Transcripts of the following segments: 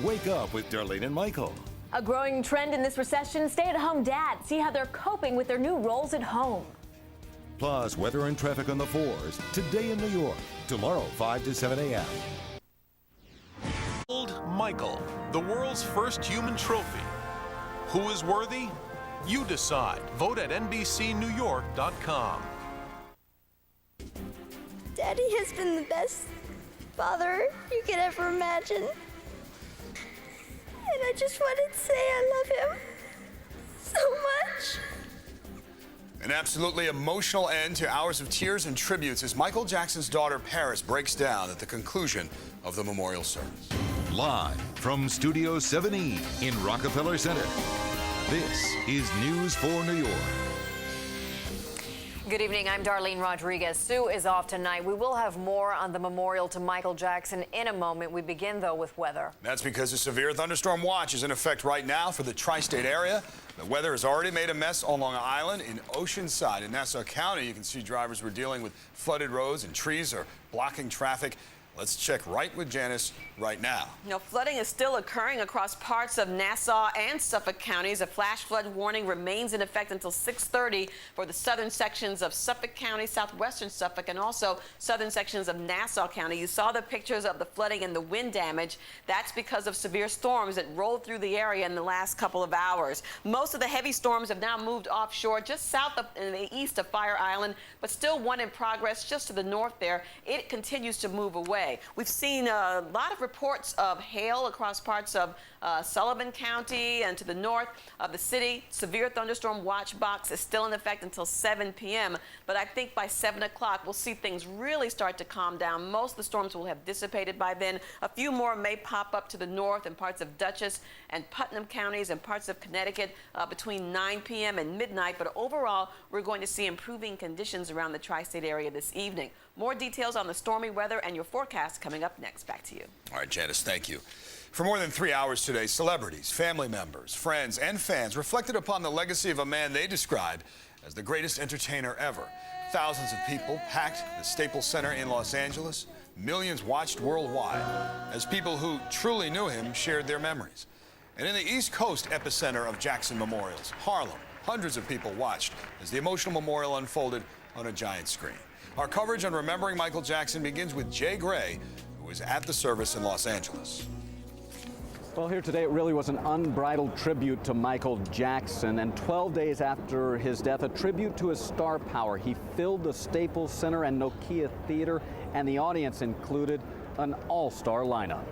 Wake Up with Darlene and Michael. A growing trend in this recession, stay-at-home dads see how they're coping with their new roles at home. Plus, weather and traffic on the 4s. Today in New York. Tomorrow, 5 to 7 a.m. Michael, the world's first human trophy. Who is worthy? You decide. Vote at NBCNewYork.com. Daddy has been the best father you could ever imagine. And I just wanted to say I love him so much. An absolutely emotional end to hours of tears and tributes as Michael Jackson's daughter Paris breaks down at the conclusion of the memorial service. Live from Studio 7E in Rockefeller Center. This is News 4 New York. Good evening, I'm Darlene Rodriguez. Sue is off tonight. We will have more on the memorial to Michael Jackson in a moment. We begin, though, with weather. That's because a severe thunderstorm watch is in effect right now for the tri-state area. The weather has already made a mess on Long Island. In Oceanside in Nassau County, you can see drivers were dealing with flooded roads and trees are blocking traffic. Let's check right with Janice right now. Flooding is still occurring across parts of Nassau and Suffolk counties. A flash flood warning remains in effect until 6:30 for the southern sections of Suffolk County, southwestern Suffolk, and also southern sections of Nassau County. You saw the pictures of the flooding and the wind damage. That's because of severe storms that rolled through the area in the last couple of hours. Most of the heavy storms have now moved offshore, just south of in the east of Fire Island, but still one in progress just to the north there. It continues to move away. We've seen a lot of reports of hail across parts of Sullivan County and to the north of the city. Severe thunderstorm watch box is still in effect until 7 p.m. But I think by 7 o'clock, we'll see things really start to calm down. Most of the storms will have dissipated by then. A few more may pop up to the north in parts of Dutchess and Putnam counties and parts of Connecticut between 9 p.m. and midnight. But overall, we're going to see improving conditions around the tri-state area this evening. More details on the stormy weather and your forecast coming up next. Back to you. All right, Janice, thank you. For more than 3 hours today, celebrities, family members, friends, and fans reflected upon the legacy of a man they describe as the greatest entertainer ever. Thousands of people packed the Staples Center in Los Angeles. Millions watched worldwide as people who truly knew him shared their memories. And in the East Coast epicenter of Jackson memorials, Harlem, hundreds of people watched as the emotional memorial unfolded on a giant screen. Our coverage on remembering Michael Jackson begins with Jay Gray, who was at the service in Los Angeles. Well, here today, it really was an unbridled tribute to Michael Jackson. And 12 days after his death, a tribute to his star power. He filled the Staples Center and Nokia Theater, and the audience included an all-star lineup.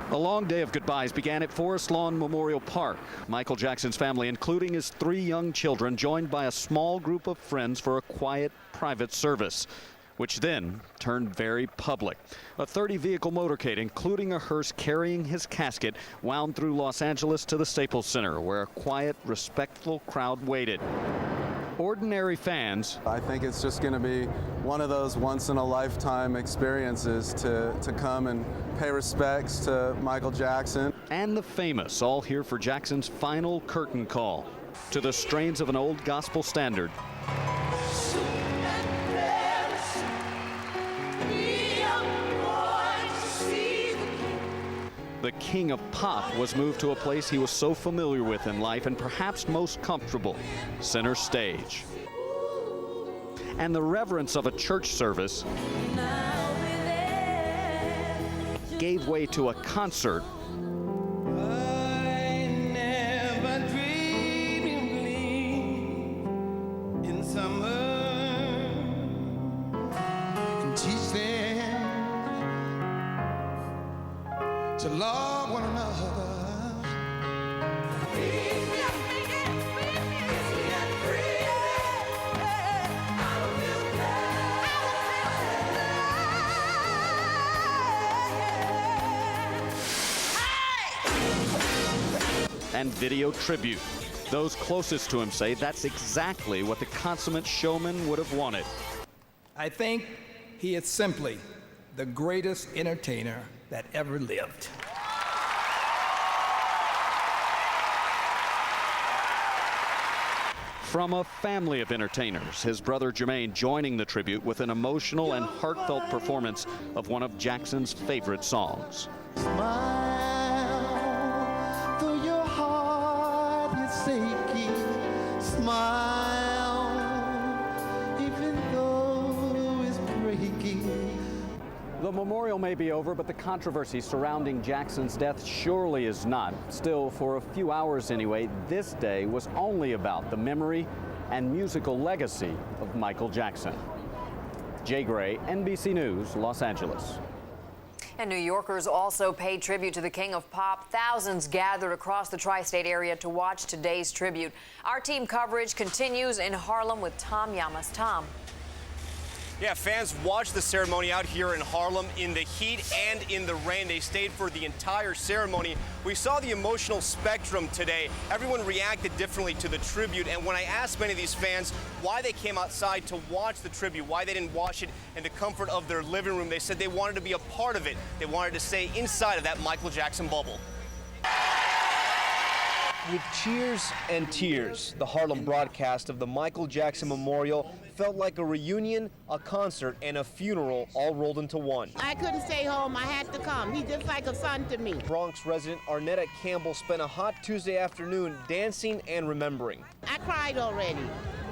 A long day of goodbyes began at Forest Lawn Memorial Park. Michael Jackson's family, including his 3 young children, joined by a small group of friends for a quiet, private service, which then turned very public. A 30-vehicle motorcade, including a hearse carrying his casket, wound through Los Angeles to the Staples Center, where a quiet, respectful crowd waited. Ordinary fans. I think it's just going to be one of those once-in-a-lifetime experiences to come and pay respects to Michael Jackson. And the famous, all here for Jackson's final curtain call, to the strains of an old gospel standard. The king of pop was moved to a place he was so familiar with in life and perhaps most comfortable, center stage. And the reverence of a church service gave way to a concert to love one another. And video tribute. Those closest to him say that's exactly what the consummate showman would have wanted. I think he is simply the greatest entertainer that ever lived. From a family of entertainers, his brother Jermaine joining the tribute with an emotional and heartfelt performance of one of Jackson's favorite songs. Smile. The memorial may be over, but the controversy surrounding Jackson's death surely is not. Still, for a few hours anyway, this day was only about the memory and musical legacy of Michael Jackson. Jay Gray, NBC News, Los Angeles. And New Yorkers also paid tribute to the King of Pop. Thousands gathered across the tri-state area to watch today's tribute. Our team coverage continues in Harlem with Tom Llamas. Tom. Yeah, fans watched the ceremony out here in Harlem in the heat and in the rain. They stayed for the entire ceremony. We saw the emotional spectrum today. Everyone reacted differently to the tribute. And when I asked many of these fans why they came outside to watch the tribute, why they didn't watch it in the comfort of their living room, they said they wanted to be a part of it. They wanted to stay inside of that Michael Jackson bubble. With cheers and tears, the Harlem broadcast of the Michael Jackson Memorial felt like a reunion, a concert, and a funeral all rolled into one. I couldn't stay home. I had to come. He's just like a son to me. Bronx resident Arnetta Campbell spent a hot Tuesday afternoon dancing and remembering. I cried already.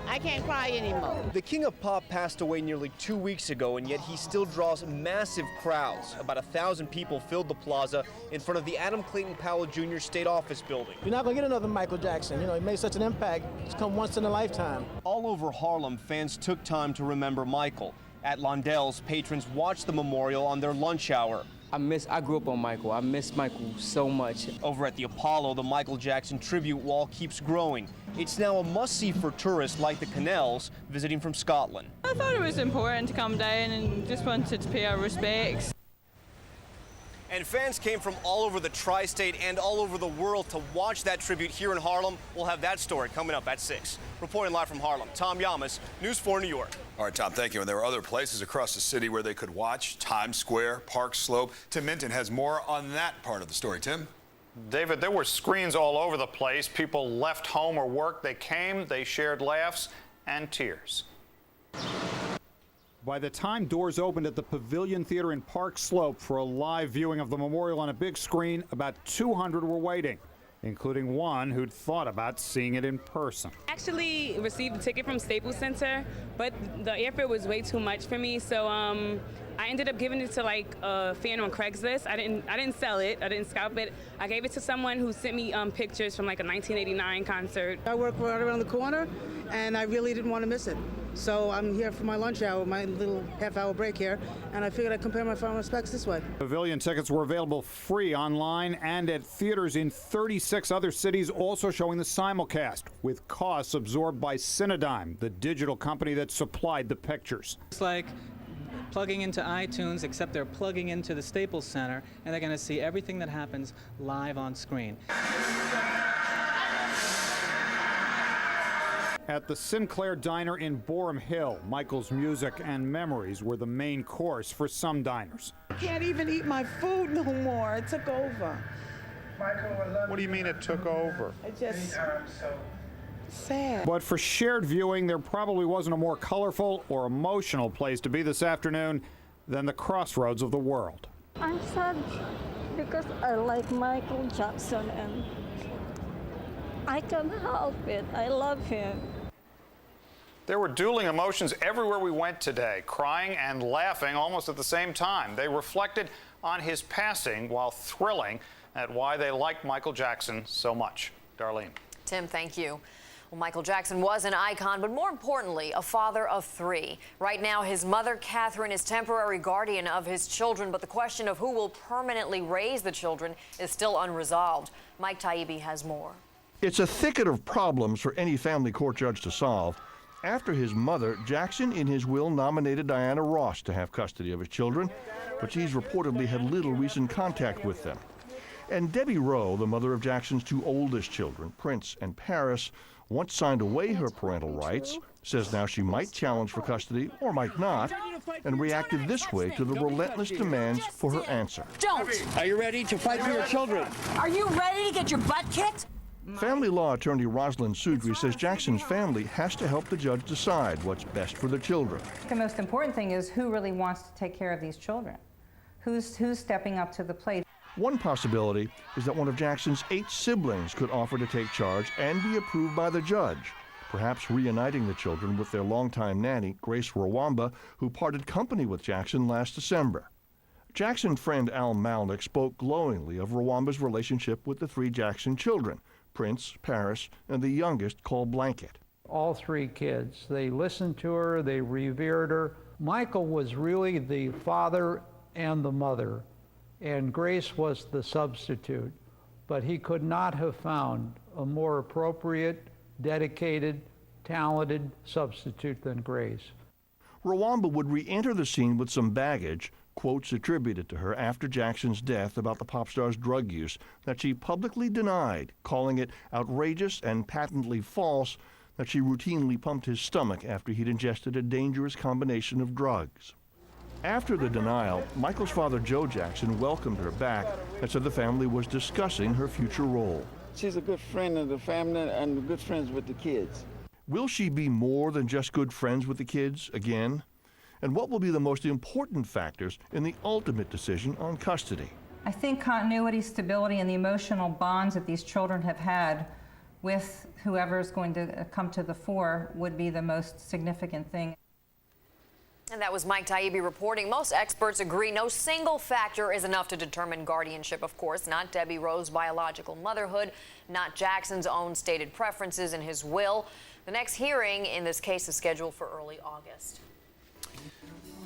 I can't cry anymore. The King of Pop passed away nearly 2 weeks ago, and yet he still draws massive crowds. About 1,000 people filled the plaza in front of the Adam Clayton Powell Jr. State Office building. You're not going to get another Michael Jackson. You know, he made such an impact. It's come once in a lifetime. All over Harlem, fans took time to remember Michael. At Londell's, patrons watched the memorial on their lunch hour. I grew up on Michael. I miss Michael so much. Over at the Apollo, the Michael Jackson tribute wall keeps growing. It's now a must-see for tourists like the Cannells visiting from Scotland. I thought it was important to come down and just wanted to pay our respects. And fans came from all over the tri-state and all over the world to watch that tribute here in Harlem. We'll have that story coming up at 6. Reporting live from Harlem, Tom Llamas, News 4 New York. All right, Tom, thank you. And there were other places across the city where they could watch. Times Square, Park Slope. Tim Minton has more on that part of the story. Tim? David, there were screens all over the place. People left home or work. They came, they shared laughs and tears. By the time doors opened at the Pavilion Theater in Park Slope for a live viewing of the memorial on a big screen, about 200 were waiting, including one who'd thought about seeing it in person. Actually received a ticket from Staples Center, but the airfare was way too much for me, so I ended up giving it to like a fan on Craigslist. I didn't sell it. I didn't scalp it. I gave it to someone who sent me pictures from like a 1989 concert. I work right around the corner, and I really didn't want to miss it. So I'm here for my lunch hour, my little half-hour break here, and I figured I'd compare my final specs this way. Pavilion tickets were available free online and at theaters in 36 other cities, also showing the simulcast, with costs absorbed by Cinedigm, the digital company that supplied the pictures. It's like plugging into iTunes, except they're plugging into the Staples Center, and they're going to see everything that happens live on screen. At the Sinclair Diner in Boerum Hill, Michael's music and memories were the main course for some diners. I can't even eat my food no more. It took over. What do you mean it took over? It just sad. But for shared viewing, there probably wasn't a more colorful or emotional place to be this afternoon than the crossroads of the world. I'm sad because I like Michael Jackson and I can't help it. I love him. There were dueling emotions everywhere we went today, crying and laughing almost at the same time. They reflected on his passing while thrilling at why they liked Michael Jackson so much. Darlene. Tim, thank you. Well, Michael Jackson was an icon, but more importantly, a father of 3. Right now, his mother, Catherine, is temporary guardian of his children, but the question of who will permanently raise the children is still unresolved. Mike Taibbi has more. It's a thicket of problems for any family court judge to solve. After his mother, Jackson in his will nominated Diana Ross to have custody of his children, but she's reportedly had little recent contact with them. And Debbie Rowe, the mother of Jackson's 2 oldest children, Prince and Paris, once signed away her parental rights, says now she might challenge for custody or might not, and reacted this way to the relentless demands for her answer. Don't! Are you ready to fight for your children? Are you ready to get your butt kicked? Family law attorney Rosalind Sudri says Jackson's family has to help the judge decide what's best for the children. The most important thing is who really wants to take care of these children. Who's stepping up to the plate. One possibility is that one of Jackson's 8 siblings could offer to take charge and be approved by the judge, perhaps reuniting the children with their longtime nanny, Grace Rwamba, who parted company with Jackson last December. Jackson friend Al Malnick spoke glowingly of Rwamba's relationship with the 3 Jackson children, Prince, Paris, and the youngest called Blanket. All 3 kids, they listened to her, they revered her. Michael was really the father and the mother, and Grace was the substitute. But he could not have found a more appropriate, dedicated, talented substitute than Grace. Rwamba would re-enter the scene with some baggage, quotes attributed to her after Jackson's death about the pop star's drug use that she publicly denied, calling it outrageous and patently false that she routinely pumped his stomach after he'd ingested a dangerous combination of drugs. After the denial, Michael's father, Joe Jackson, welcomed her back and said the family was discussing her future role. She's a good friend of the family and good friends with the kids. Will she be more than just good friends with the kids again? And what will be the most important factors in the ultimate decision on custody? I think continuity, stability, and the emotional bonds that these children have had with whoever is going to come to the fore would be the most significant thing. And that was Mike Taibbi reporting. Most experts agree no single factor is enough to determine guardianship, of course. Not Debbie Rowe's biological motherhood, not Jackson's own stated preferences in his will. The next hearing in this case is scheduled for early August.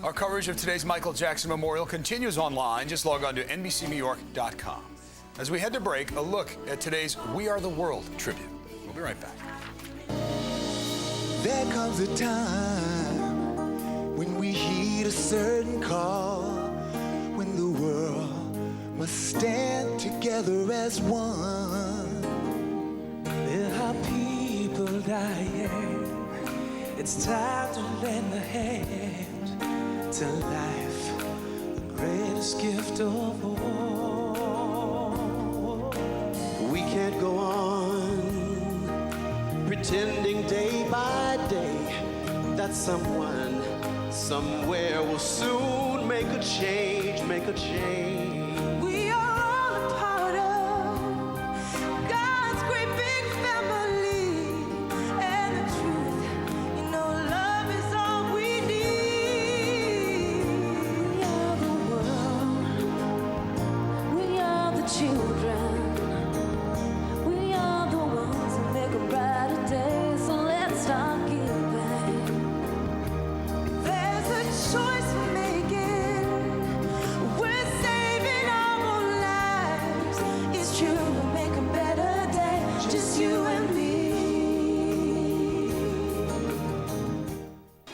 Our coverage of today's Michael Jackson Memorial continues online. Just log on to NBCNewYork.com. As we head to break, a look at today's We Are the World tribute. We'll be right back. There comes a time when we heed a certain call, when the world must stand together as one. There are people dying. It's time to lend a hand to life, the greatest gift of all. We can't go on pretending day by day that someone somewhere will soon make a change, make a change. We are all a part of God's great big family, and the truth, you know, love is all we need. We are the world, we are the children, we are the ones who make a brighter day, so let's start giving. There's a choice we're making, we're saving our own lives. It's true, we'll make a better day, just you and me.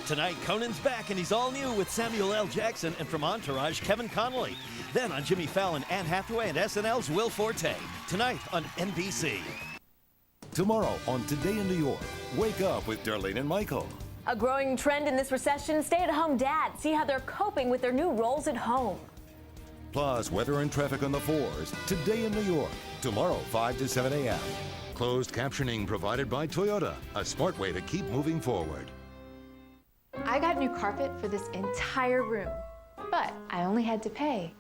Tonight, Conan's back, and he's all new with Samuel L. Jackson, and from Entourage, Kevin Connolly. Then on Jimmy Fallon, Anne Hathaway, and SNL's Will Forte. Tonight on NBC. Tomorrow on Today in New York, wake up with Darlene and Michael. A growing trend in this recession, stay-at-home dads see how they're coping with their new roles at home. Plus, weather and traffic on the 4s. Today in New York. Tomorrow, 5 to 7 a.m. Closed captioning provided by Toyota. A smart way to keep moving forward. I got new carpet for this entire room, but I only had to pay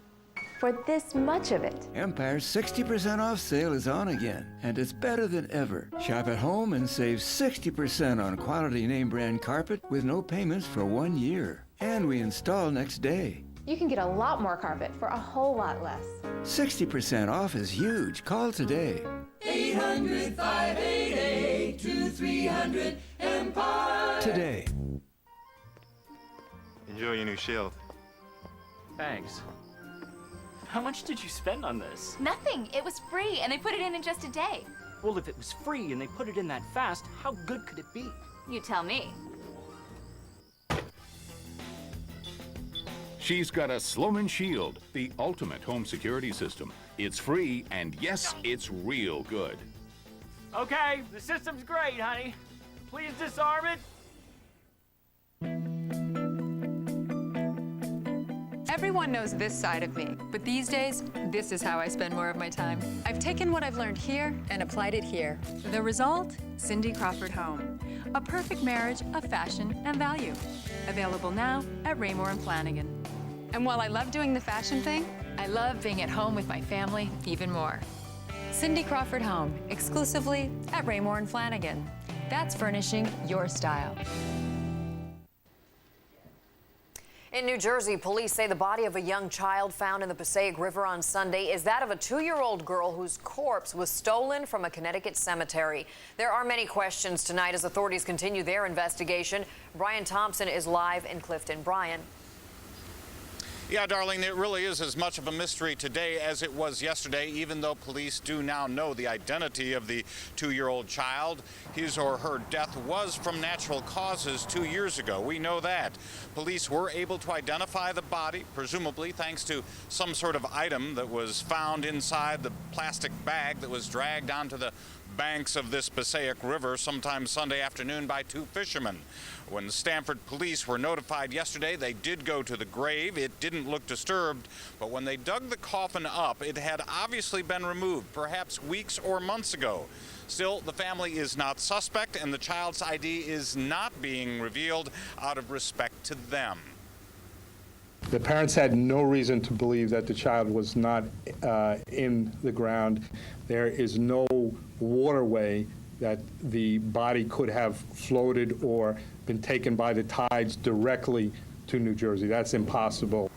for this much of it. Empire's 60% off sale is on again, and it's better than ever. Shop at home and save 60% on quality name brand carpet with no payments for 1 year. And we install next day. You can get a lot more carpet for a whole lot less. 60% off is huge. Call today. 800-588-2300 Empire. Today. Enjoy your new shield. Thanks. How much did you spend on this? Nothing. It was free, and they put it in just a day. Well, if it was free and they put it in that fast, how good could it be? You tell me. She's got a Sloman Shield, the ultimate home security system. It's free, and yes, it's real good. Okay, the system's great, honey. Please disarm it. Everyone knows this side of me, but these days, this is how I spend more of my time. I've taken what I've learned here and applied it here. The result? Cindy Crawford Home. A perfect marriage of fashion and value. Available now at Raymore and Flanigan. And while I love doing the fashion thing, I love being at home with my family even more. Cindy Crawford Home, exclusively at Raymore and Flanigan. That's furnishing your style. In New Jersey, police say the body of a young child found in the Passaic River on Sunday is that of a 2-year-old girl whose corpse was stolen from a Connecticut cemetery. There are many questions tonight as authorities continue their investigation. Brian Thompson is live in Clifton. Brian. Yeah, Darlene, it really is as much of a mystery today as it was yesterday, even though police do now know the identity of the 2-year-old child. His or her death was from natural causes 2 years ago. We know that. Police were able to identify the body, presumably thanks to some sort of item that was found inside the plastic bag that was dragged onto the banks of this Passaic River sometime Sunday afternoon by 2 fishermen. When the Stamford police were notified yesterday, they did go to the grave. It didn't look disturbed, but when they dug the coffin up, it had obviously been removed, perhaps weeks or months ago. Still, the family is not suspect, and the child's ID is not being revealed out of respect to them. The parents had no reason to believe that the child was not in the ground. There is no waterway that the body could have floated or been taken by the tides directly to New Jersey. That's impossible.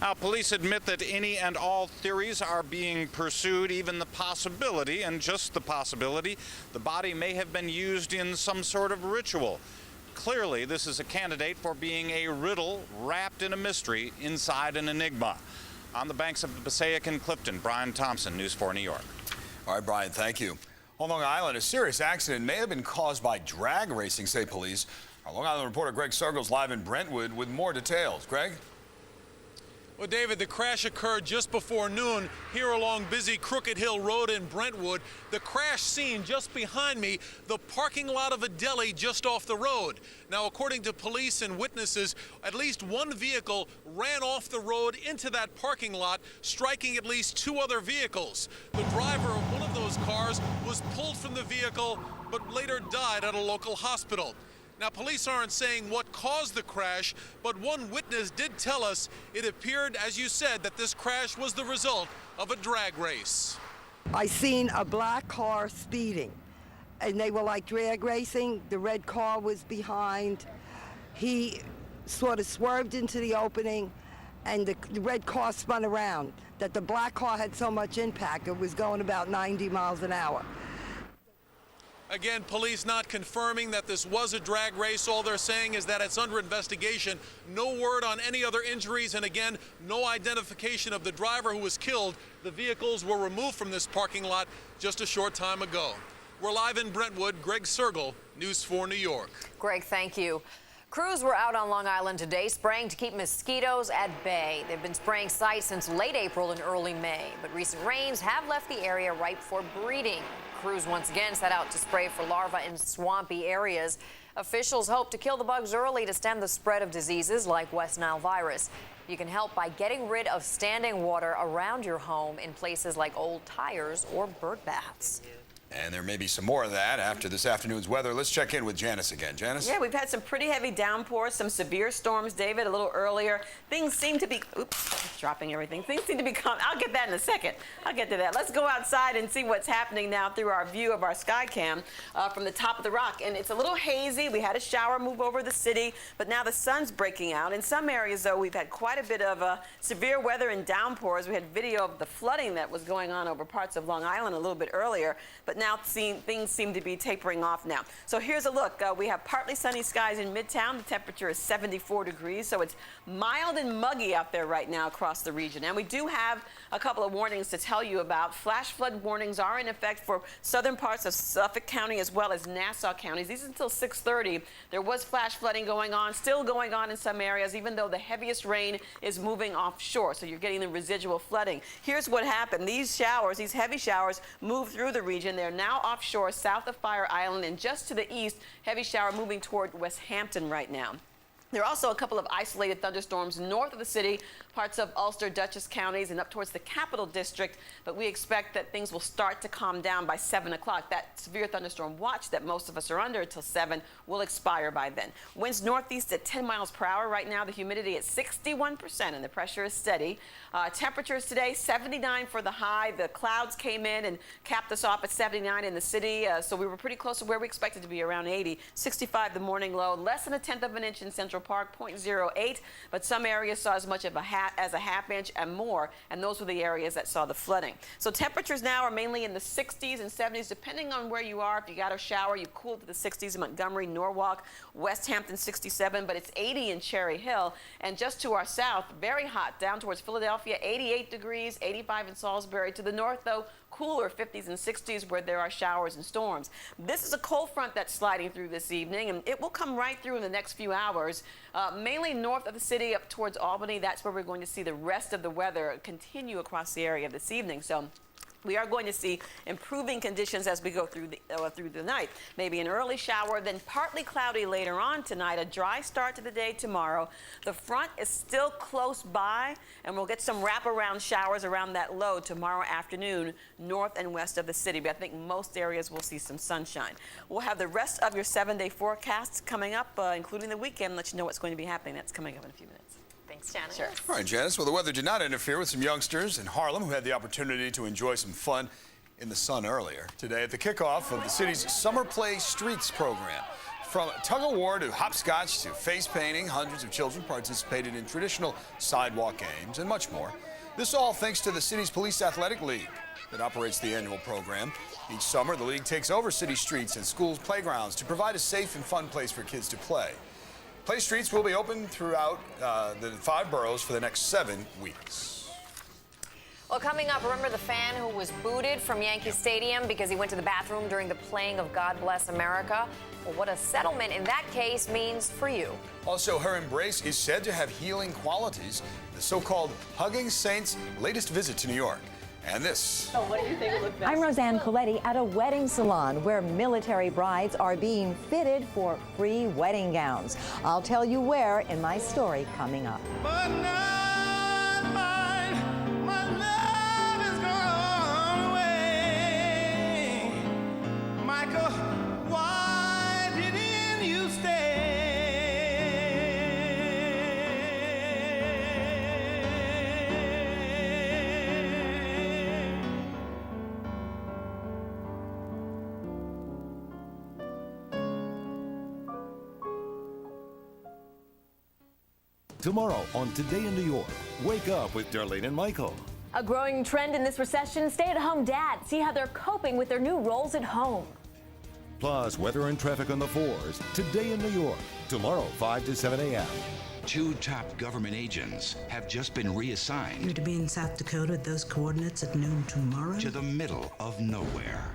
Now, police admit that any and all theories are being pursued, even the possibility, and just the possibility, the body may have been used in some sort of ritual. Clearly, this is a candidate for being a riddle wrapped in a mystery inside an enigma. On the banks of the Passaic in Clifton, Brian Thompson, News 4 New York. All right, Brian, thank you. On Long Island, a serious accident may have been caused by drag racing, say police. Our Long Island reporter Greg Sergels live in Brentwood with more details. Greg? Well, David, the crash occurred just before noon here along busy Crooked Hill Road in Brentwood. The crash scene just behind me, the parking lot of a deli just off the road. Now, according to police and witnesses, at least one vehicle ran off the road into that parking lot, striking at least 2 other vehicles. The driver of one of those cars was pulled from the vehicle, but later died at a local hospital. Now, police aren't saying what caused the crash, but one witness did tell us it appeared, as you said, that this crash was the result of a drag race. I seen a black car speeding, and they were like drag racing. The red car was behind. He sort of swerved into the opening, and the red car spun around. That the black car had so much impact, it was going about 90 miles an hour. Again, police not confirming that this was a drag race. All they're saying is that it's under investigation. No word on any other injuries, and again, no identification of the driver who was killed. The vehicles were removed from this parking lot just a short time ago. We're live in Brentwood. Greg Sergel, News 4 New York. Greg, thank you. Crews were out on Long Island today spraying to keep mosquitoes at bay. They've been spraying sites since late April and early May, but recent rains have left the area ripe for breeding. Crews once again set out to spray for larvae in swampy areas. Officials hope to kill the bugs early to stem the spread of diseases like West Nile virus. You can help by getting rid of standing water around your home in places like old tires or bird baths. And there may be some more of that after this afternoon's weather. Let's check in with Janice again. Janice? Yeah, we've had some pretty heavy downpours, some severe storms, David, a little earlier. Things seem to be, oops, dropping everything. Things seem to be calm. I'll get that in a second. I'll get to that. Let's go outside and see what's happening now through our view of our sky cam from the top of the rock. And it's a little hazy. We had a shower move over the city, but now the sun's breaking out. In some areas, though, we've had quite a bit of severe weather and downpours. We had video of the flooding that was going on over parts of Long Island a little bit earlier, but now things seem to be tapering off now. So here's a look. We have partly sunny skies in Midtown. The temperature is 74 degrees, so it's mild and muggy out there right now across the region. And we do have a couple of warnings to tell you about. Flash flood warnings are in effect for southern parts of Suffolk County as well as Nassau counties. These are until 6:30. There was flash flooding going on, still going on in some areas, even though the heaviest rain is moving offshore. So you're getting the residual flooding. Here's what happened. These showers, these heavy showers, moved through the region. They're now offshore south of Fire Island, and just to the east, heavy shower moving toward West Hampton right now. There are also a couple of isolated thunderstorms north of the city, parts of Ulster, Dutchess counties, and up towards the Capital District. But we expect that things will start to calm down by 7 o'clock. That severe thunderstorm watch that most of us are under until 7 will expire by then. Winds northeast at 10 miles per hour. Right now, the humidity at 61%, and the pressure is steady. Temperatures today, 79 for the high. The clouds came in and capped us off at 79 in the city, so we were pretty close to where we expected to be, around 80. 65 the morning low, less than 1/10 of an inch in Central Park, 0.08, but some areas saw as much of as a half inch and more, and those were the areas that saw the flooding. So temperatures now are mainly in the 60s and 70s, depending on where you are. If you got a shower, you cool to the 60s in Montgomery, Norwalk, West Hampton, 67, but it's 80 in Cherry Hill, and just to our south, very hot down towards Philadelphia, 88 degrees, 85 in Salisbury. To the north, though, cooler 50s and 60s where there are showers and storms. This is a cold front that's sliding through this evening, and it will come right through in the next few hours, mainly north of the city up towards Albany. That's where we're going to see the rest of the weather continue across the area this evening. So we are going to see improving conditions as we go through the night. Maybe an early shower, then partly cloudy later on tonight. A dry start to the day tomorrow. The front is still close by, and we'll get some wraparound showers around that low tomorrow afternoon, north and west of the city. But I think most areas will see some sunshine. We'll have the rest of your 7-day forecasts coming up, including the weekend. Let you know what's going to be happening. That's coming up in a few minutes. Thanks, Janice. Sure. All right, Janice. Well, the weather did not interfere with some youngsters in Harlem who had the opportunity to enjoy some fun in the sun earlier today at the kickoff of the city's Summer Play Streets program. From tug-of-war to hopscotch to face painting, hundreds of children participated in traditional sidewalk games and much more. This all thanks to the city's Police Athletic League that operates the annual program. Each summer, the league takes over city streets and schools' playgrounds to provide a safe and fun place for kids to play. Play Streets will be open throughout the 5 boroughs for the next 7 weeks. Well, coming up, remember the fan who was booted from Yankee Stadium because he went to the bathroom during the playing of God Bless America? Well, what a settlement in that case means for you. Also, her embrace is said to have healing qualities. The so-called Hugging Saints' latest visit to New York. And this. Oh, what do you think it looked best? I'm Roseanne Coletti at a wedding salon where military brides are being fitted for free wedding gowns. I'll tell you where in my story coming up. But not mine, my love is gone away. Michael, why didn't you stay? Tomorrow on Today in New York, wake up with Darlene and Michael. A growing trend in this recession, stay-at-home dads see how they're coping with their new roles at home. Plus, weather and traffic on the 4s. Today in New York. Tomorrow, 5 to 7 a.m. 2 top government agents have just been reassigned. You're to be in South Dakota at those coordinates at noon tomorrow? To the middle of nowhere.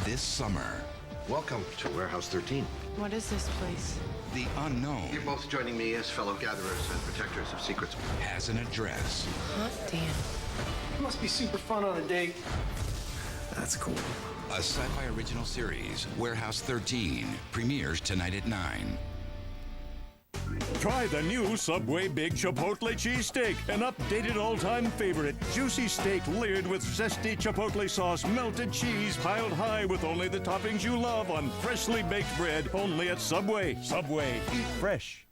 This summer. Welcome to Warehouse 13. What is this place? The unknown. You're both joining me as fellow gatherers and protectors of secrets. Has an address. Hot damn. It must be super fun on a date. That's cool. A sci-fi original series, Warehouse 13, premieres tonight at 9. Try the new Subway Big Chipotle Cheesesteak, an updated all-time favorite. Juicy steak layered with zesty Chipotle sauce, melted cheese piled high with only the toppings you love on freshly baked bread, only at Subway. Subway, eat fresh.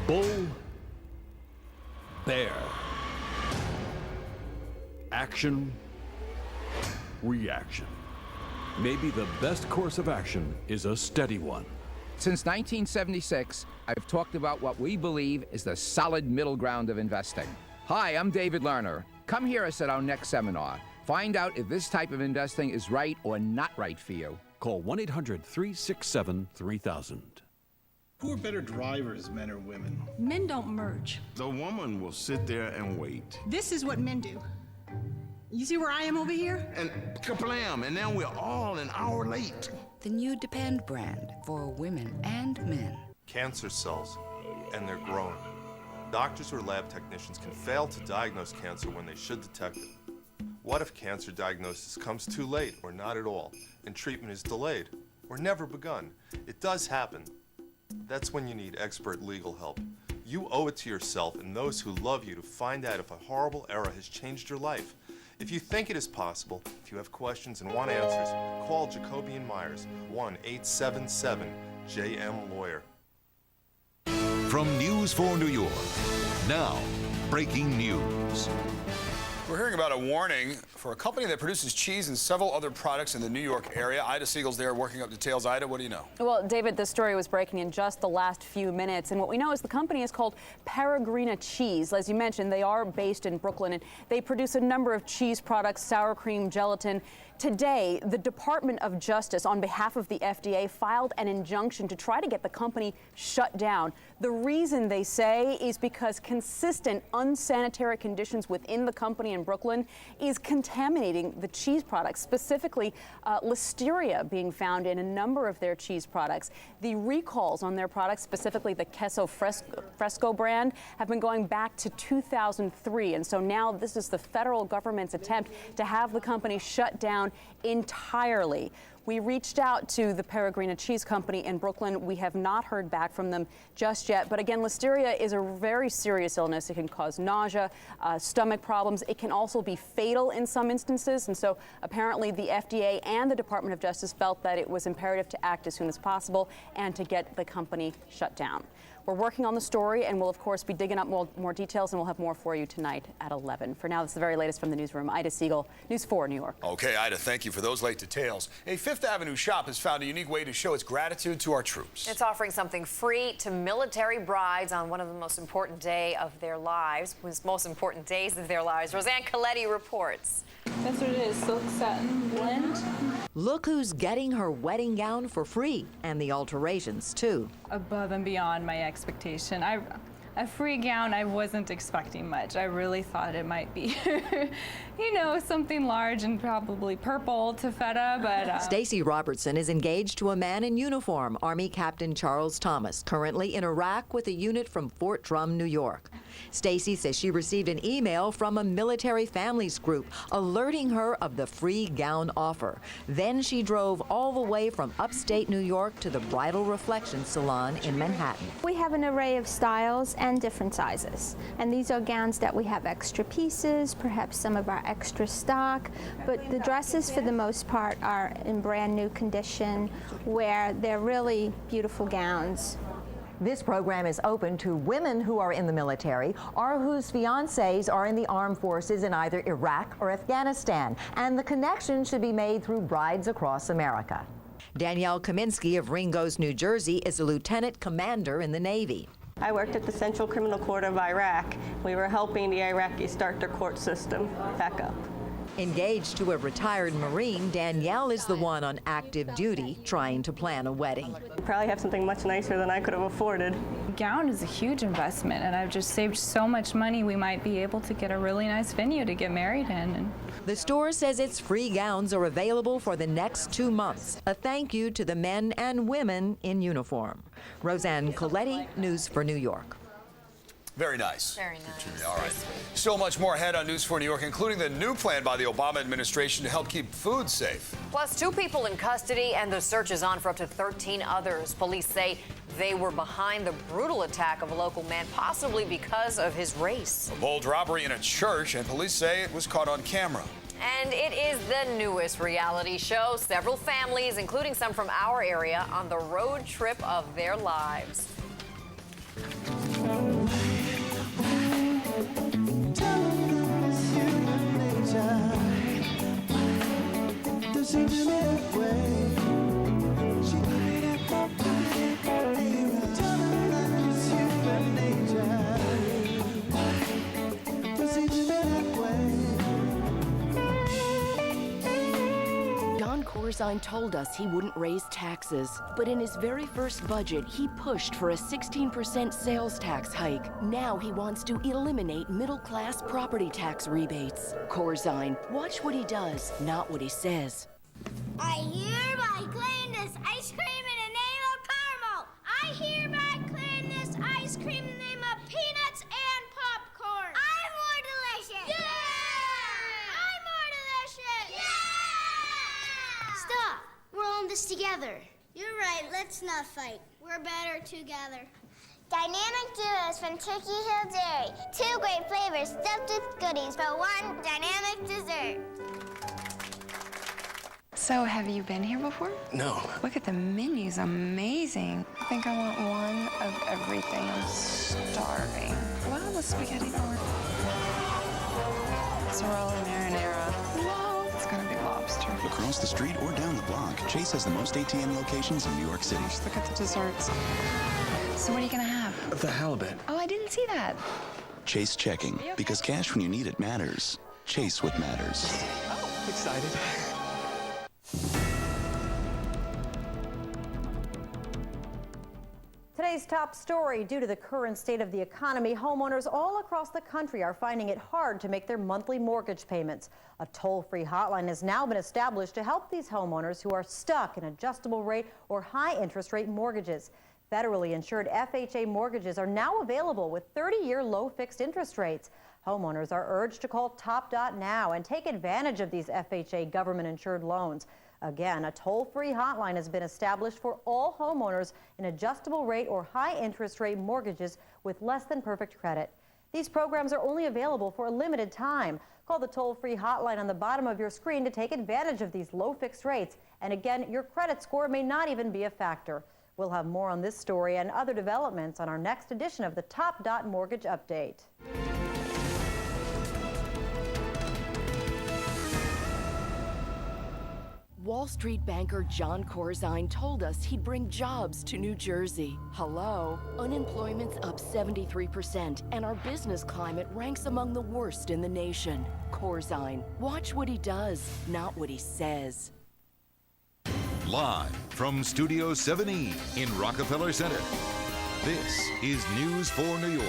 Bull, bear, action, reaction. Maybe the best course of action is a steady one. Since 1976, I've talked about what we believe is the solid middle ground of investing. Hi, I'm David Lerner. Come hear us at our next seminar. Find out if this type of investing is right or not right for you. Call 1-800-367-3000. Who are better drivers, men or women? Men don't merge. The woman will sit there and wait. This is what men do. You see where I am over here? And kablam, and now we're all an hour late. The new Depend brand for women and men. Cancer cells, and they're growing. Doctors or lab technicians can fail to diagnose cancer when they should detect it. What if cancer diagnosis comes too late or not at all, and treatment is delayed or never begun? It does happen. That's when you need expert legal help. You owe it to yourself and those who love you to find out if a horrible error has changed your life. If you think it is possible, if you have questions and want answers, call Jacoby and Myers, 1-877-JM-LAWYER. From News 4 New York, now, breaking news. We're hearing about a warning for a company that produces cheese and several other products in the New York area. Ida Siegel's there working up details. Ida, what do you know? Well, David, this story was breaking in just the last few minutes. And what we know is the company is called Peregrina Cheese. As you mentioned, they are based in Brooklyn, and they produce a number of cheese products, sour cream, gelatin. Today, the Department of Justice, on behalf of the FDA, filed an injunction to try to get the company shut down. The reason, they say, is because consistent unsanitary conditions within the company in Brooklyn is contaminating the cheese products, specifically listeria being found in a number of their cheese products. The recalls on their products, specifically the Queso Fresco brand, have been going back to 2003. And so now this is the federal government's attempt to have the company shut down entirely. We reached out to the Peregrina Cheese Company in Brooklyn. We have not heard back from them just yet. But again, listeria is a very serious illness. It can cause nausea, stomach problems. It can also be fatal in some instances. And so apparently the FDA and the Department of Justice felt that it was imperative to act as soon as possible and to get the company shut down. We're working on the story, and we'll, of course, be digging up more details, and we'll have more for you tonight at 11. For now, this is the very latest from the newsroom. Ida Siegel, News 4 New York. Okay, Ida, thank you for those late details. A Fifth Avenue shop has found a unique way to show its gratitude to our troops. It's offering something free to military brides on one of the most important days of their lives. Roseanne Coletti reports. That's what it is, silk satin blend. Look who's getting her wedding gown for free, and the alterations, too. Above and beyond my expectation. A free gown, I wasn't expecting much. I really thought it might be, you know, something large and probably purple taffeta, but... Stacy Robertson is engaged to a man in uniform, Army Captain Charles Thomas, currently in Iraq with a unit from Fort Drum, New York. Stacy says she received an email from a military families group alerting her of the free gown offer. Then she drove all the way from upstate New York to the Bridal Reflection Salon in Manhattan. We have an array of styles and different sizes. And these are gowns that we have extra pieces, perhaps some of our extra stock, but the dresses for the most part are in brand new condition where they're really beautiful gowns. This program is open to women who are in the military or whose fiancés are in the armed forces in either Iraq or Afghanistan, and the connection should be made through Brides Across America. Danielle Kaminsky of Ringgoes, New Jersey, is a lieutenant commander in the Navy. I worked at the Central Criminal Court of Iraq. We were helping the Iraqis start their court system back up. Engaged to a retired Marine, Danielle is the one on active duty trying to plan a wedding. You probably have something much nicer than I could have afforded. Gown is a huge investment, and I've just saved so much money. We might be able to get a really nice venue to get married in. The store says its free gowns are available for the next 2 months. A thank you to the men and women in uniform. Roseanne Coletti, News for New York. Very nice. Very nice. All right. So much more ahead on News 4 New York, including the new plan by the Obama administration to help keep food safe. Plus, 2 people in custody, and the search is on for up to 13 others. Police say they were behind the brutal attack of a local man, possibly because of his race. A bold robbery in a church, and police say it was caught on camera. And it is the newest reality show. Several families, including some from our area, on the road trip of their lives. Corzine told us he wouldn't raise taxes, but in his very first budget, he pushed for a 16% sales tax hike. Now he wants to eliminate middle-class property tax rebates. Corzine, watch what he does, not what he says. I hereby claim this ice cream in the name of caramel. I hereby claim this ice cream in the name of peanuts and popcorn. I'm more delicious. Yeah! I'm more delicious. Yeah! Stop. We're all in this together. You're right. Let's not fight. We're better together. Dynamic Duos from Turkey Hill Dairy. 2 great flavors stuffed with goodies for one dynamic dessert. So, have you been here before? No. Look at the menu's amazing. I think I want one of everything. I'm starving. What are the spaghetti for? Sorrel marinara. Whoa, it's gonna be lobster. Across the street or down the block, Chase has the most ATM locations in New York City. Just look at the desserts. So what are you gonna have? The halibut. Oh, I didn't see that. Chase checking, because cash when you need it matters. Chase what matters. Oh, excited. Today's top story: due to the current state of the economy, homeowners all across the country are finding it hard to make their monthly mortgage payments. A toll-free hotline has now been established to help these homeowners who are stuck in adjustable rate or high interest rate mortgages. Federally insured FHA mortgages are now available with 30-year low fixed interest rates. Homeowners are urged to call TopDot now and take advantage of these FHA government-insured loans. Again, a toll-free hotline has been established for all homeowners in adjustable rate or high interest rate mortgages with less than perfect credit. These programs are only available for a limited time. Call the toll-free hotline on the bottom of your screen to take advantage of these low fixed rates. And again, your credit score may not even be a factor. We'll have more on this story and other developments on our next edition of the TopDot Mortgage Update. Wall Street banker John Corzine told us he'd bring jobs to New Jersey. Hello? Unemployment's up 73%, and our business climate ranks among the worst in the nation. Corzine, watch what he does, not what he says. Live from Studio 7E in Rockefeller Center, this is News for New York.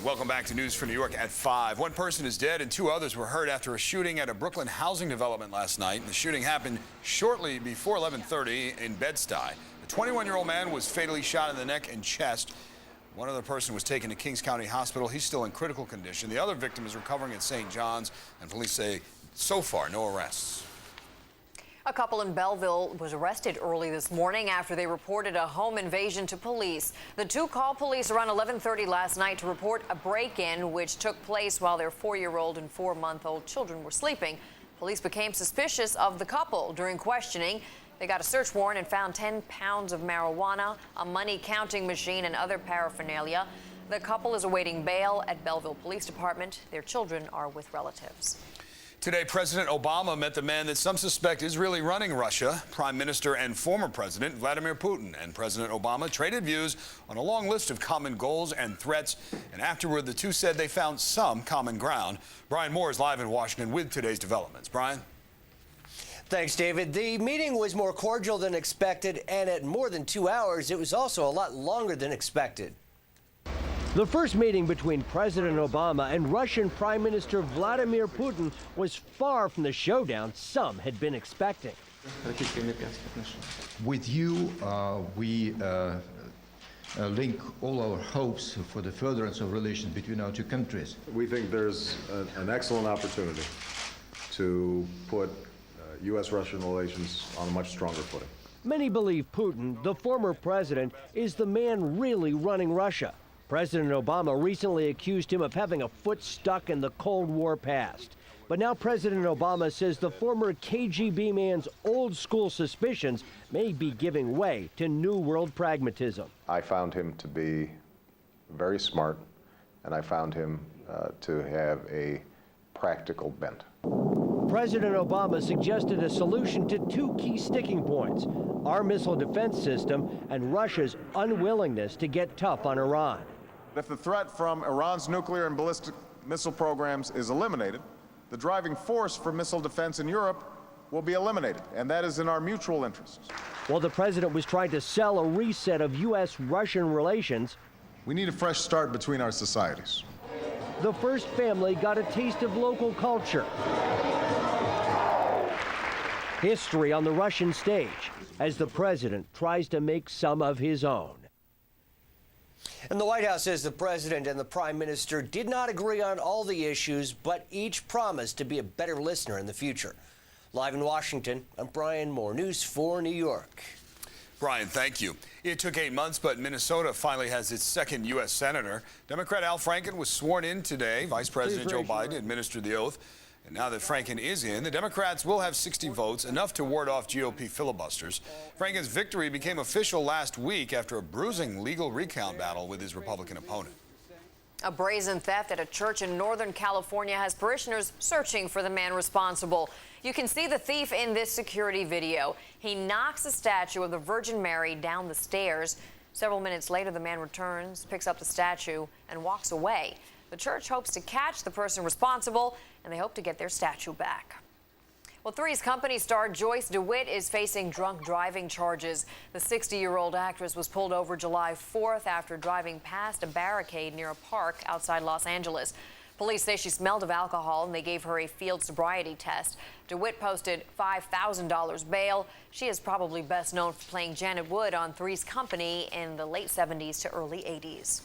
Welcome back to News for New York at 5. One person is dead and 2 others were hurt after a shooting at a Brooklyn housing development last night. The shooting happened shortly before 11:30 in Bed-Stuy. The 21-year-old man was fatally shot in the neck and chest. One other person was taken to Kings County Hospital. He's still in critical condition. The other victim is recovering at St. John's, and police say so far no arrests. A couple in Belleville was arrested early this morning after they reported a home invasion to police. The 2 called police around 11:30 last night to report a break-in, which took place while their 4-year-old and 4-month-old children were sleeping. Police became suspicious of the couple. During questioning, they got a search warrant and found 10 pounds of marijuana, a money counting machine, and other paraphernalia. The couple is awaiting bail at Belleville Police Department. Their children are with relatives. Today, President Obama met the man that some suspect is really running Russia. Prime Minister and former President Vladimir Putin and President Obama traded views on a long list of common goals and threats. And afterward, the two said they found some common ground. Brian Moore is live in Washington with today's developments. Brian? Thanks, David. The meeting was more cordial than expected, and at more than 2 hours, it was also a lot longer than expected. The first meeting between President Obama and Russian Prime Minister Vladimir Putin was far from the showdown some had been expecting. With you, we link all our hopes for the furtherance of relations between our 2 countries. We think there's an excellent opportunity to put U.S.-Russian relations on a much stronger footing. Many believe Putin, the former president, is the man really running Russia. President Obama recently accused him of having a foot stuck in the Cold War past. But now President Obama says the former KGB man's old-school suspicions may be giving way to New World pragmatism. I found him to be very smart, and I found him to have a practical bent. President Obama suggested a solution to 2 key sticking points: our missile defense system and Russia's unwillingness to get tough on Iran. If the threat from Iran's nuclear and ballistic missile programs is eliminated, the driving force for missile defense in Europe will be eliminated, and that is in our mutual interests. While the president was trying to sell a reset of U.S.-Russian relations, we need a fresh start between our societies. The first family got a taste of local culture. History on the Russian stage as the president tries to make some of his own. And the White House says the president and the prime minister did not agree on all the issues, but each promised to be a better listener in the future. Live in Washington, I'm Brian Moore, News 4 New York. Brian, thank you. It took 8 months, but Minnesota finally has its second U.S. Senator. Democrat Al Franken was sworn in today. Vice President Joe Biden administered the oath. And now that Franken is in, the Democrats will have 60 votes, enough to ward off GOP filibusters. Franken's victory became official last week after a bruising legal recount battle with his Republican opponent. A brazen theft at a church in Northern California has parishioners searching for the man responsible. You can see the thief in this security video. He knocks a statue of the Virgin Mary down the stairs. Several minutes later, the man returns, picks up the statue, and walks away. The church hopes to catch the person responsible, and they hope to get their statue back. Well, Three's Company star Joyce DeWitt is facing drunk driving charges. The 60-year-old actress was pulled over July 4th after driving past a barricade near a park outside Los Angeles. Police say she smelled of alcohol, and they gave her a field sobriety test. DeWitt posted $5,000 bail. She is probably best known for playing Janet Wood on Three's Company in the late 70s to early 80s.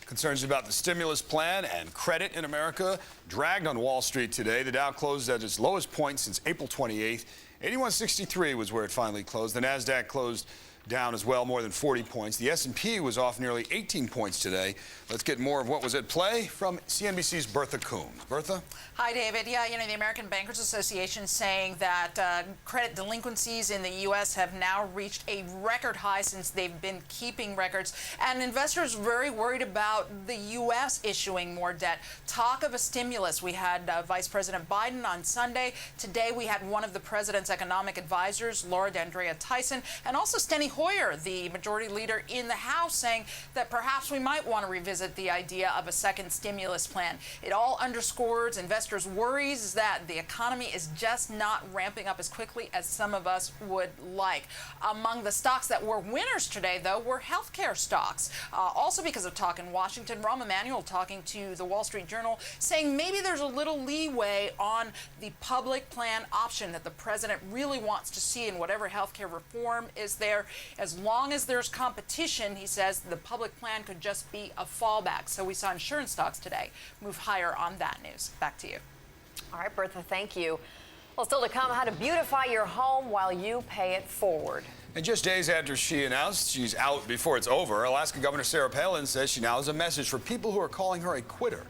Concerns about the stimulus plan and credit in America dragged on Wall Street today. The Dow closed at its lowest point since April 28th. 8163 was where it finally closed. The NASDAQ closed down as well, more than 40 points. The S&P was off nearly 18 points today. Let's get more of what was at play from CNBC's Bertha Coombs. Bertha? Hi, David. Yeah, you know, the American Bankers Association saying that credit delinquencies in the U.S. have now reached a record high since they've been keeping records. And investors very worried about the U.S. issuing more debt. Talk of a stimulus. We had Vice President Biden on Sunday. Today we had one of the president's economic advisors, Laura D'Andrea Tyson, and also Steny Hoyer, the majority leader in the House, saying that perhaps we might want to revisit the idea of a second stimulus plan. It all underscores investors' worries that the economy is just not ramping up as quickly as some of us would like. Among the stocks that were winners today, though, were healthcare stocks. Also because of talk in Washington, Rahm Emanuel talking to the Wall Street Journal, saying maybe there's a little leeway on the public plan option that the president really wants to see in whatever healthcare reform is there. As long as there's competition, he says, the public plan could just be a fallback. So we saw insurance stocks today move higher on that news. Back to you. All right, Bertha, thank you. Well, still to come, how to beautify your home while you pay it forward. And just days after she announced she's out before it's over, Alaska Governor Sarah Palin says she now has a message for people who are calling her a quitter.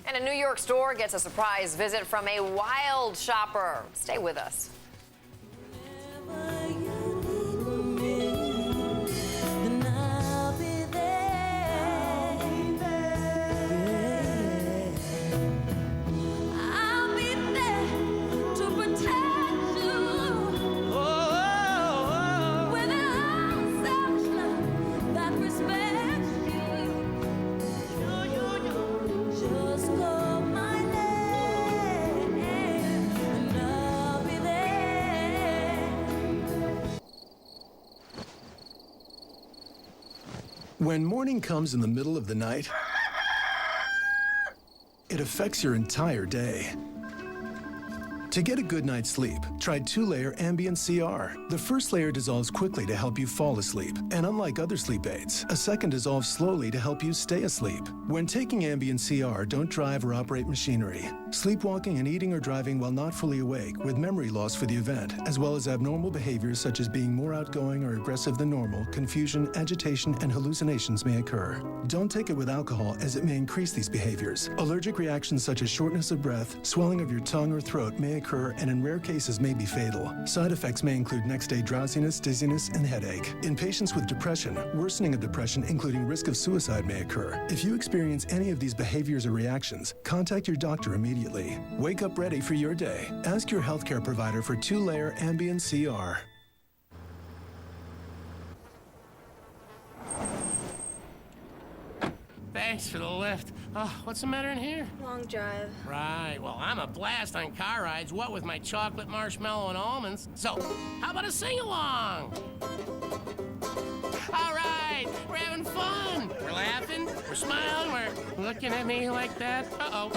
And a New York store gets a surprise visit from a wild shopper. Stay with us. When morning comes in the middle of the night, it affects your entire day. To get a good night's sleep, try 2-layer Ambient CR. The first layer dissolves quickly to help you fall asleep. And unlike other sleep aids, a second dissolves slowly to help you stay asleep. When taking Ambient CR, don't drive or operate machinery. Sleepwalking and eating or driving while not fully awake with memory loss for the event, as well as abnormal behaviors such as being more outgoing or aggressive than normal, confusion, agitation, and hallucinations may occur. Don't take it with alcohol as it may increase these behaviors. Allergic reactions such as shortness of breath, swelling of your tongue or throat may occur and in rare cases may be fatal. Side effects may include next-day drowsiness, dizziness, and headache. In patients with depression, worsening of depression including risk of suicide may occur. If you experience any of these behaviors or reactions, contact your doctor immediately. Wake up ready for your day. Ask your healthcare provider for 2-layer Ambient CR. Thanks for the lift. Oh, what's the matter in here? Long drive. Right. Well, I'm a blast on car rides, what with my chocolate, marshmallow, and almonds. So, how about a sing-along? All right, we're having fun. We're laughing, we're smiling, we're looking at me like that. Uh-oh.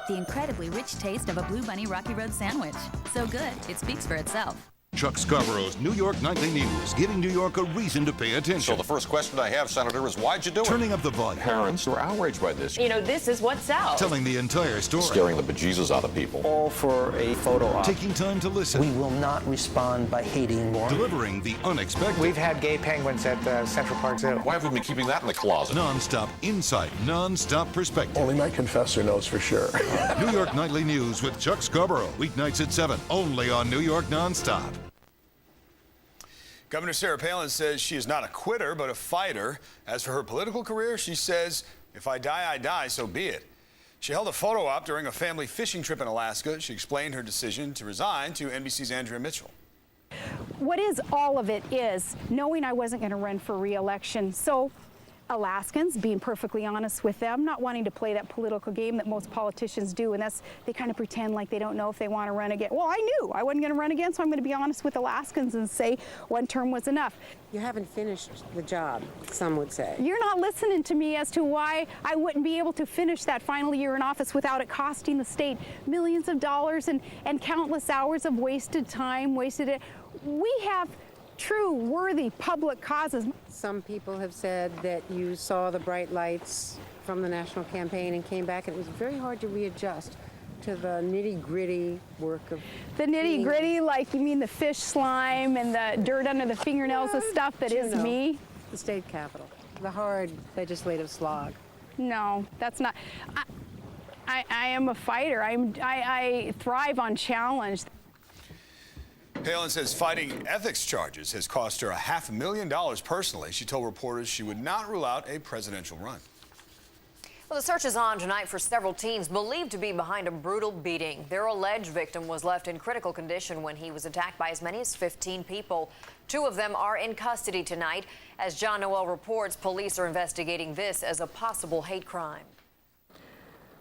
The incredibly rich taste of a Blue Bunny Rocky Road sandwich. So good, it speaks for itself. Chuck Scarborough's New York Nightly News, giving New York a reason to pay attention. So the first question I have, Senator, is why'd you do it? Turning up the volume. Parents were outraged by this. You know, this is what's out. Telling the entire story. Scaring the bejesus out of people. All for a photo op. Taking time to listen. We will not respond by hating more. Delivering the unexpected. We've had gay penguins at Central Park Zoo. Why have we been keeping that in the closet? Non-stop insight, non-stop perspective. Only my confessor knows for sure. New York Nightly News with Chuck Scarborough. Weeknights at 7, only on New York Nonstop. Governor Sarah Palin says she is not a quitter, but a fighter. As for her political career, she says, if I die, I die, so be it. She held a photo op during a family fishing trip in Alaska. She explained her decision to resign to NBC's Andrea Mitchell. What is all of it is knowing I wasn't going to run for re-election. So Alaskans, being perfectly honest with them, not wanting to play that political game that most politicians do, and that's they kind of pretend like they don't know if they want to run again. Well, I knew I wasn't going to run again, so I'm going to be honest with Alaskans and say one term was enough. You haven't finished the job, some would say. You're not listening to me as to why I wouldn't be able to finish that final year in office without it costing the state millions of dollars and countless hours of wasted time, We have true, worthy public causes. Some people have said that you saw the bright lights from the national campaign and came back, and it was very hard to readjust to the nitty-gritty work of... The nitty-gritty, like you mean the fish slime and the dirt under the fingernails, the stuff that is me? The state capitol, the hard legislative slog. No, that's not... I am a fighter. I thrive on challenge. Palin says fighting ethics charges has cost her $500,000 personally. She told reporters she would not rule out a presidential run. Well, the search is on tonight for several teens believed to be behind a brutal beating. Their alleged victim was left in critical condition when he was attacked by as many as 15 people. 2 of them are in custody tonight. As John Noel reports, police are investigating this as a possible hate crime.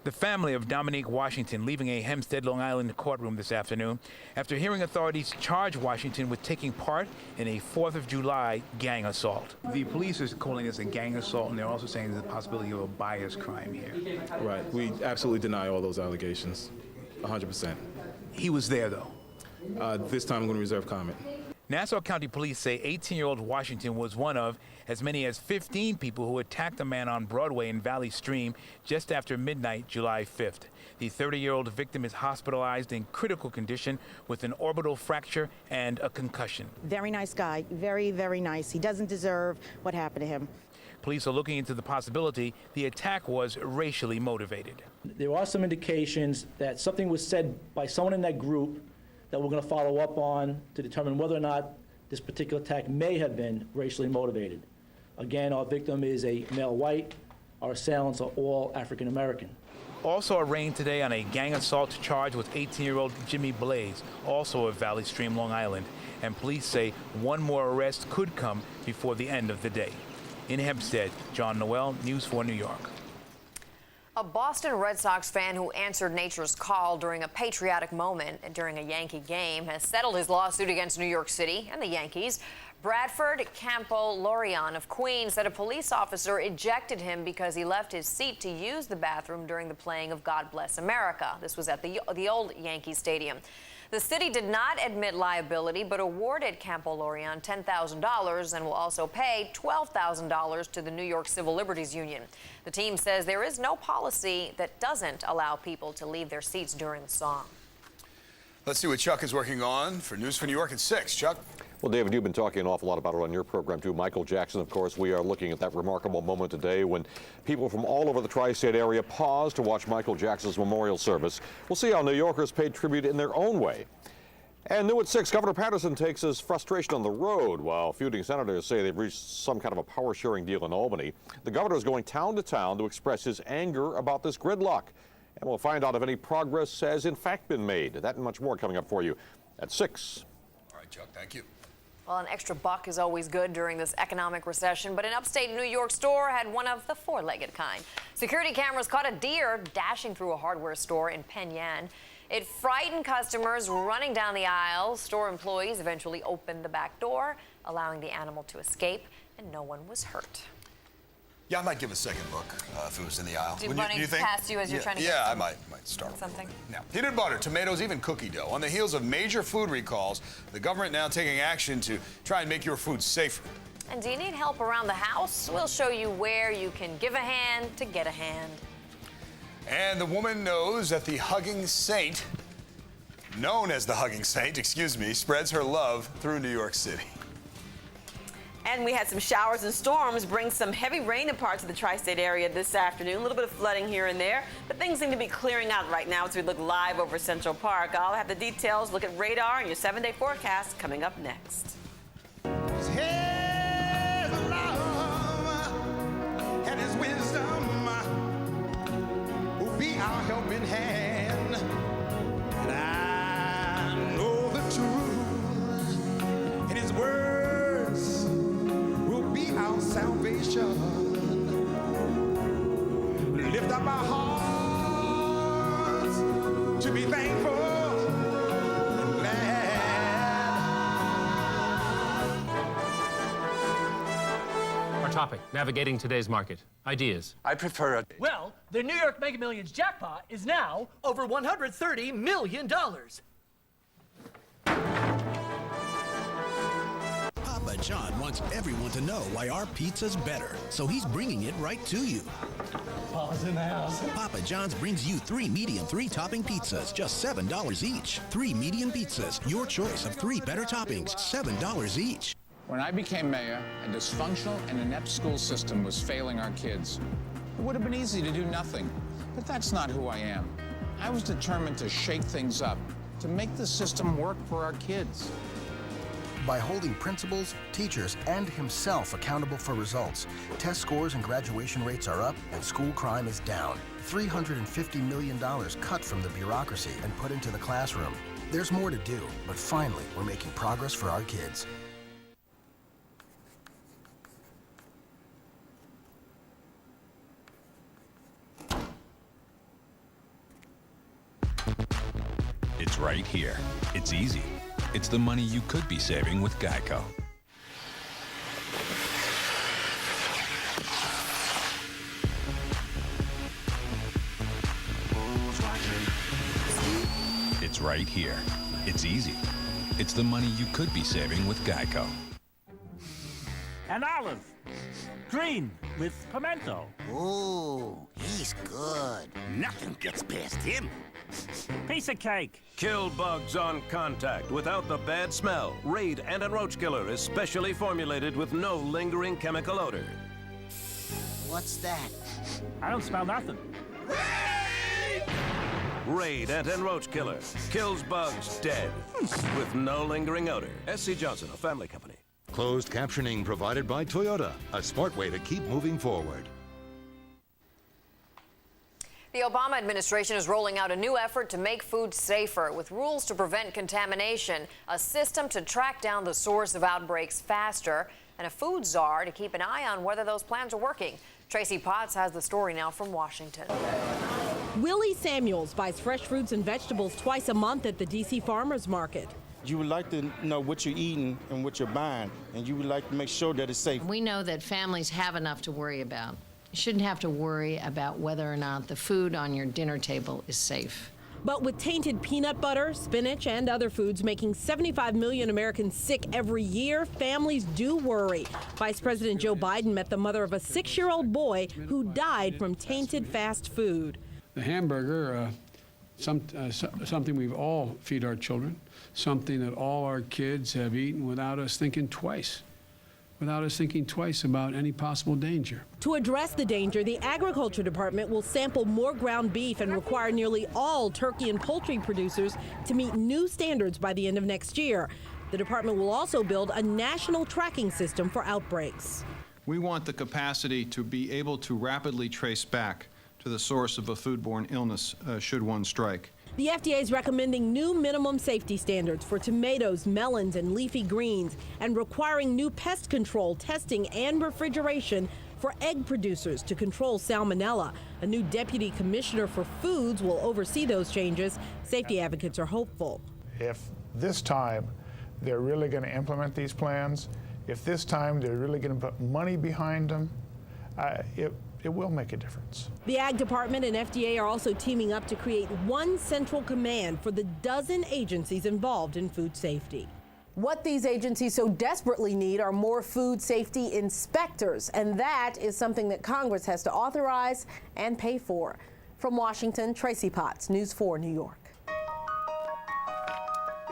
The family of Dominique Washington leaving a Hempstead, Long Island courtroom this afternoon after hearing authorities charge Washington with taking part in a 4th of July gang assault. The police is calling this a gang assault, and they're also saying there's a possibility of a bias crime here. Right. We absolutely deny all those allegations, 100%. He was there, though? This time I'm going to reserve comment. Nassau County Police say 18-year-old Washington was one of as many as 15 people who attacked a man on Broadway in Valley Stream just after midnight, July 5th. The 30-year-old victim is hospitalized in critical condition with an orbital fracture and a concussion. Very nice guy, very, very nice. He doesn't deserve what happened to him. Police are looking into the possibility the attack was racially motivated. There are some indications that something was said by someone in that group that we're going to follow up on to determine whether or not this particular attack may have been racially motivated. Again, our victim is a male white. Our assailants are all African American. Also arraigned today on a gang assault charge with 18-year-old Jimmy Blaze, also of Valley Stream, Long Island. And police say one more arrest could come before the end of the day. In Hempstead, John Noel, News 4 New York. A Boston Red Sox fan who answered nature's call during a patriotic moment during a Yankee game has settled his lawsuit against New York City and the Yankees. Bradford Campo-Lorian of Queens said a police officer ejected him because he left his seat to use the bathroom during the playing of God Bless America. This was at the old Yankee Stadium. The city did not admit liability, but awarded Campo-Lorian $10,000 and will also pay $12,000 to the New York Civil Liberties Union. The team says there is no policy that doesn't allow people to leave their seats during the song. Let's see what Chuck is working on for News for New York at 6. Chuck? Well, David, you've been talking an awful lot about it on your program, too. Michael Jackson, of course, we are looking at that remarkable moment today when people from all over the tri-state area pause to watch Michael Jackson's memorial service. We'll see how New Yorkers paid tribute in their own way. And new at 6, Governor Patterson takes his frustration on the road while feuding senators say they've reached some kind of a power-sharing deal in Albany. The governor is going town to town to express his anger about this gridlock. And we'll find out if any progress has in fact been made. That and much more coming up for you at 6. All right, Chuck, thank you. Well, an extra buck is always good during this economic recession, but an upstate New York store had one of the 4-legged kind. Security cameras caught a deer dashing through a hardware store in Penn Yan. It frightened customers running down the aisle. Store employees eventually opened the back door, allowing the animal to escape, and no one was hurt. Yeah, I might give a second look if it was in the aisle. Do you think? Past you as you're trying to get I might start something. Now, peanut butter, tomatoes, even cookie dough. On the heels of major food recalls, the government now taking action to try and make your food safer. And do you need help around the house? We'll show you where you can give a hand to get a hand. And the woman knows that the hugging saint, known as the hugging saint, spreads her love through New York City. And we had some showers and storms bring some heavy rain in parts of the tri-state area this afternoon. A little bit of flooding here and there, but things seem to be clearing out right now as we look live over Central Park. I'll have the details, look at radar and your 7-day forecast coming up next. And his wisdom will be our helping hand. And I know the truth, and his words will be our salvation. Lift up our hearts to be thankful and glad. Our topic, navigating today's market. Ideas. I prefer it. Well, the New York Mega Millions jackpot is now over $130 million. Papa John wants everyone to know why our pizza's better, so he's bringing it right to you. Papa's in the house. Papa John's brings you 3 medium, 3-topping pizzas, just $7 each. 3 medium pizzas, your choice of 3 better toppings, $7 each. When I became mayor, a dysfunctional and inept school system was failing our kids. It would have been easy to do nothing, but that's not who I am. I was determined to shake things up, to make the system work for our kids. By holding principals, teachers, and himself accountable for results, test scores and graduation rates are up and school crime is down. $350 million cut from the bureaucracy and put into the classroom. There's more to do, but finally, we're making progress for our kids. It's right here. It's easy. It's the money you could be saving with Geico. It's right here. It's easy. It's the money you could be saving with Geico. An olive. Green with pimento. Ooh, he's good. Nothing gets past him. Piece of cake. Kill bugs on contact without the bad smell. Raid Anti-Roach Killer is specially formulated with no lingering chemical odor. What's that? I don't smell nothing. Raid Anti-Roach Killer kills bugs dead with no lingering odor. S.C. Johnson, a family company. Closed captioning provided by Toyota, a smart way to keep moving forward. The Obama administration is rolling out a new effort to make food safer with rules to prevent contamination, a system to track down the source of outbreaks faster, and a food czar to keep an eye on whether those plans are working. Tracy Paltz has the story now from Washington. Willie Samuels buys fresh fruits and vegetables twice a month at the D.C. Farmers Market. You would like to know what you're eating and what you're buying, and you would like to make sure that it's safe. We know that families have enough to worry about. You shouldn't have to worry about whether or not the food on your dinner table is safe. But with tainted peanut butter, spinach, and other foods making 75 million Americans sick every year, families do worry. Vice President Joe Biden met the mother of a 6-year-old boy who died from tainted fast food. The hamburger, something we've all feed our children, something that all our kids have eaten without us thinking twice about any possible danger. To address the danger, the Agriculture Department will sample more ground beef and require nearly all turkey and poultry producers to meet new standards by the end of next year. The department will also build a national tracking system for outbreaks. We want the capacity to be able to rapidly trace back to the source of a foodborne illness should one strike. The FDA is recommending new minimum safety standards for tomatoes, melons, and leafy greens, and requiring new pest control testing and refrigeration for egg producers to control salmonella. A new deputy commissioner for foods will oversee those changes. Safety advocates are hopeful. If this time they're really going to implement these plans, if this time they're really going to put money behind them, it will make a difference. The Ag Department and FDA are also teaming up to create one central command for the dozen agencies involved in food safety. What these agencies so desperately need are more food safety inspectors, and that is something that Congress has to authorize and pay for. From Washington, Tracy Potts, News 4 New York.